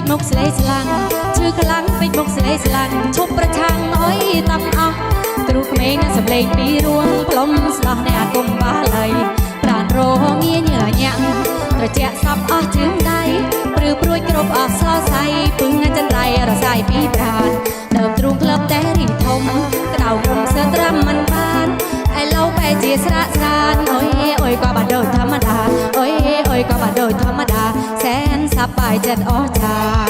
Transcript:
មុខស្លេស្លាំងឈឺខ្លាំងពេកមុខស្លេស្លាំងឈប់ប្រឆាំងអុយតាំងអស់គ្រូក្មេងអ្នកសម្លេងពីរួងផ្លុំស្ដោះអ្នកអាគមបាល័យប្រានរងាញើញាំងត្រជាក់សពអស់ជើងដៃព្រឺព្រួយគ្រប់អស់សរសៃពឹងចន្ទ្រៃរសាយពីប្រានដើមទ្រូងក្លឹបតែរីធំក្តៅរំសើត្រាំមិនបានឯឡូវបែជាស្រាក់ស្រានអុយអុយក៏បាត់ដូចធម្មតាអុយអុយក៏បាត់ដូចធម្មតាសែនសប្បាយចិត្តអស់ចា